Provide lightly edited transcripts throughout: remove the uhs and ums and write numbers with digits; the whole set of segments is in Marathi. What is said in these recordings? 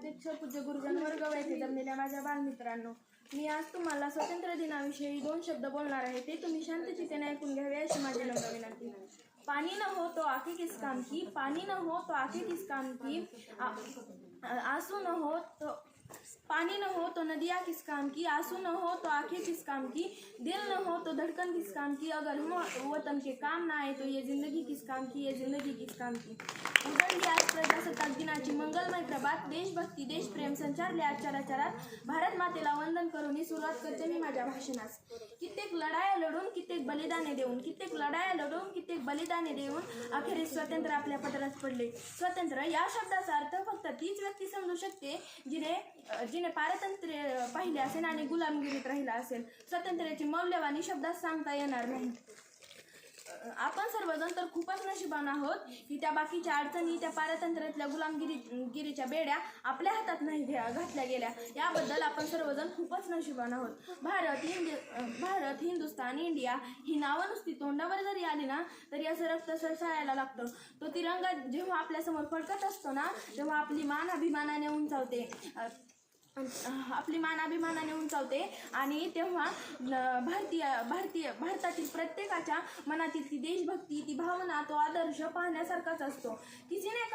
अध्यक्ष पूज्य गुरुजन वर्ग येथे जमलेल्या माझ्या बालमित्रांनो, मी आज तुम्हाला स्वातंत्र्य दिनाविषयी 2 शब्द बोलणार आहे. ते तुम्ही शांतचित्ताने ऐकून घ्यावे अशी माझी नम्र विनंती. पानी न हो तो आंखें किस काम की, पानी न हो तो आंखें किस काम की, आंसू न हो तो पानी न हो तो नदियाँ किस काम की, आंसू न हो तो आंखें किस काम की, दिल न हो तो धड़कन किस काम की, अगर हम वतन के काम ना आए तो ये जिंदगी किस काम की, ये जिंदगी किस काम की. उजळली आज प्रजासत्ताक दिनाची मंगलमय प्रभात. देशभक्ती देशप्रेम संचारले आजच्या चराचरात. भारत मातेला वंदन करून सुरुवात करते मी माझ्या भाषणास. कित्येक लढाया लढून, कित्येक बलिदाने देऊन, कित्येक लढाया लढून, कित्येक बलिदाने देऊन अखेरीस स्वातंत्र्य आपल्या पदरात पडले. स्वातंत्र्य या शब्दाचा अर्थ फक्त तीच व्यक्ती समजू शकते जिने पारतंत्र्य पाहिले असेल आणि गुलामगिरीत राहिला असेल. स्वातंत्र्याची मौल्यवानी शब्दात सांगता येणार नाही. आपण सर्वजण तर खूपच नशिबान आहोत की त्या बाकीच्या अडचणी, त्या पारतंत्र्यातल्या गुलामगिरीच्या बेड्या आपल्या हातात नाही घातल्या गेल्या. याबद्दल आपण सर्वजण खूपच नशिबान आहोत. भारत, हिंदुस्तान, इंडिया ही नावं नुसती तोंडावर जरी आली ना तरी असं रक्त सरसाळायला लागतं. तो तिरंगा जेव्हा आपल्यासमोर फडकत असतो ना तेव्हा आपली मान अभिमानाने उंचावते आणि तेव्हा भारतातील प्रत्येकाच्या मनातील ती देशभक्ती, ती भावना, तो आदर्श पाहण्यासारखाच असतो. किसी ने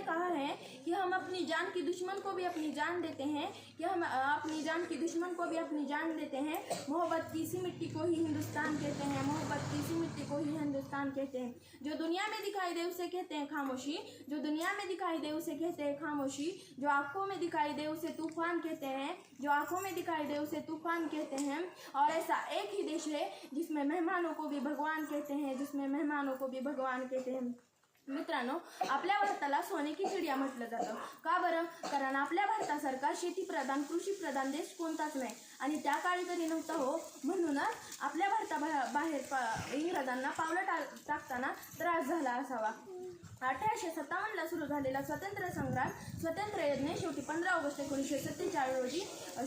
कहा है कि हम अपनी जान की दुश्मन को भी अपनी जान देते हैं, कि हम अपनी जान की दुश्मन को भी अपनी जान देते हैं. मोहब्बत की इसी मिट्टी को ही हिंदुस्तान कहते हैं, मोहब्बत की इसी मिट्टी को ही हिंदुस्तान कहते हैं. जो दुनिया में दिखाई दे उसे कहते हैं खामोशी, जो दुनिया में दिखाई दे उसे कहते हैं खामोशी, जो आंखों में दिखाई दे उसे तूफान कहते हैं, जो आंखों में दिखाई दे उसे तूफान कहते हैं. और ऐसा एक ही देश है जिसमें मेहमानों को भी भगवान कहते हैं, जिसमें मेहमानों को भी भगवान कहते हैं. मित्रांनो, आपल्या भारताला सोनेकी चिडिया म्हटलं जातं. का बरं? कारण आपल्या भारतासारखा शेतीप्रधान, कृषीप्रधान देश कोणताच नाही आणि त्या काळी तरी नव्हता हो. म्हणूनच आपल्या भारताबाहेर इंग्रजांना पावलं टाकताना त्रास झाला असावा. 1857ला सुरू झालेला स्वातंत्र्य संग्राम, स्वातंत्र्य यज्ञ शेवटी 15 ऑगस्ट 1947 रोजी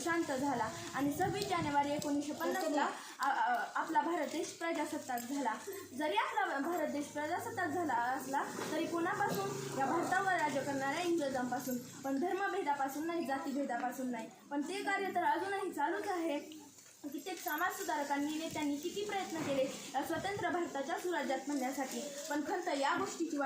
शांत झाला आणि 26 जानेवारी 1950ला आपला भारत देश प्रजासत्ताक झाला. जरी आपला भारत देश प्रजासत्ताक झाला असला तरी कोणापासून? या भारतावर राज्य करणाऱ्या इंग्रजांपासून. पण धर्मभेदापासून नाही, जातीभेदापासून नाही. पण ते कार्य तर अजूनही चालूच आहे. कित्येक समाजसुधारकांनी, नेत्यांनी किती प्रयत्न केले या स्वतंत्र भारताच्या सुराज्यात म्हणण्यासाठी. पण खंत या गोष्टीची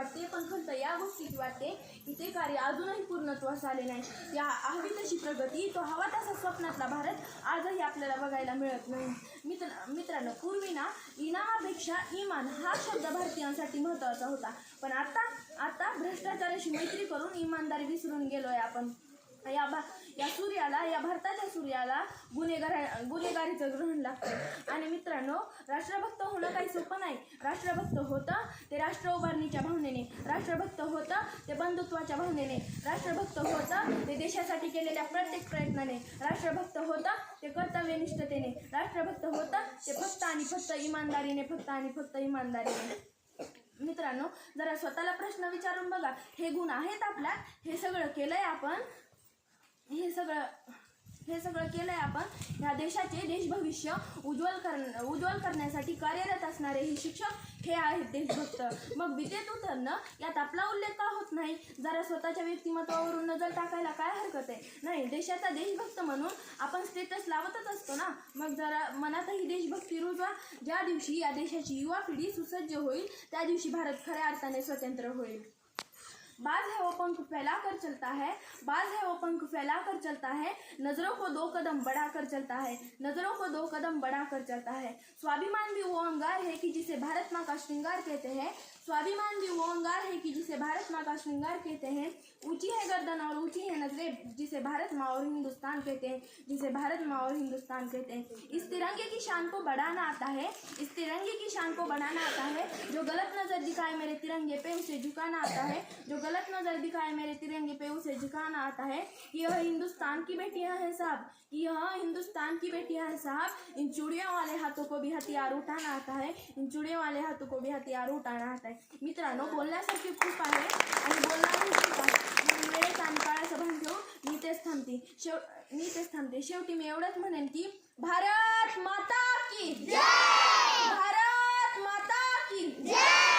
वाटते की ते कार्य अजूनही पूर्णत्वास आले नाही. या हवी तशी प्रगती, तो हवा तसा स्वप्नातला भारत आजही आपल्याला बघायला मिळत नाही. मित्रांनो, पूर्वी ना इनामापेक्षा इमान हा शब्द भारतीयांसाठी महत्त्वाचा होता. पण आता भ्रष्टाचाराशी मैत्री करून इमानदारी विसरून गेलोय आपण. या भारताच्या सूर्याला गुन्हेगारीचं ग्रहण लागतं. आणि मित्रांनो, राष्ट्रभक्त होणं काही सोपं नाही. राष्ट्रभक्त होतं ते राष्ट्र उभारणीच्या भावनेने, राष्ट्रभक्त होतं ते बंधुत्वाच्या भावनेने, राष्ट्रभक्त होतं ते देशासाठी केलेल्या प्रत्येक प्रयत्नाने, राष्ट्रभक्त होतं ते कर्तव्यनिष्ठतेने, राष्ट्रभक्त होतं ते फक्त आणि फक्त इमानदारीने. मित्रांनो, जरा स्वतःला प्रश्न विचारून बघा, हे गुण आहेत आपल्यात? हे सगळं केलंय आपण ह्या देशाचे देशभविष्य उज्ज्वल करण्यासाठी कार्यरत असणारे हे शिक्षक हे आहेत देशभक्त. मग विद्येत उतरणं यात आपला उल्लेख का होत नाही? जरा स्वतःच्या व्यक्तिमत्वावरून नजर टाकायला काय हरकत आहे? नाही, देशाचा देशभक्त म्हणून आपण स्टेटस लावतच असतो ना. मग जरा मनातही देशभक्ती रुजवा. ज्या दिवशी या देशाची युवा पिढी सुसज्ज होईल त्या दिवशी भारत खऱ्या अर्थाने स्वतंत्र होईल. बाज है वो पंख फैला कर चलता है, बाज है वो पंख फैला कर चलता है, नजरों को 2 कदम बढ़ा कर चलता है, नजरों को 2 कदम बढ़ा कर चलता है. स्वाभिमान भी वो अंगार है कि जिसे भारत माँ का श्रृंगार कहते हैं, स्वाभिमान भी वो अंगार है कि जिसे भारत माँ का श्रृंगार कहते हैं. ऊंची है गर्दन और ऊंची है नजरें जिसे भारत माँ और हिंदुस्तान कहते हैं, जिसे भारत माँ और हिंदुस्तान कहते हैं. इस तिरंगे की शान को बढ़ाना आता है, इस तिरंगे की शान को बढ़ाना आता है. जो गलत नजर दिखाए मेरे तिरंगे पे उसे झुकाना आता है, जो गलत नजर दिखाए मेरे तिरंगे पे उसे झुकाना आता है. यह हिंदुस्तान की बेटियां हैं साहब, यह हिंदुस्तान की बेटियां हैं साहब. इन चूड़ियों वाले हाथों को भी हथियार उठाना आता है, इन चूड़ियों वाले हाथों को भी हथियार उठाना आता है. मित्रांनो, बोलण्यासारखे खूप आहे आणि बोलणारही खूप आहे. वेळेत आणि काळाचं भान ठेवून मी तेच थांबते. शेवटी मी एवढंच म्हणेन की भारत माता की जय, भारत माता की जय.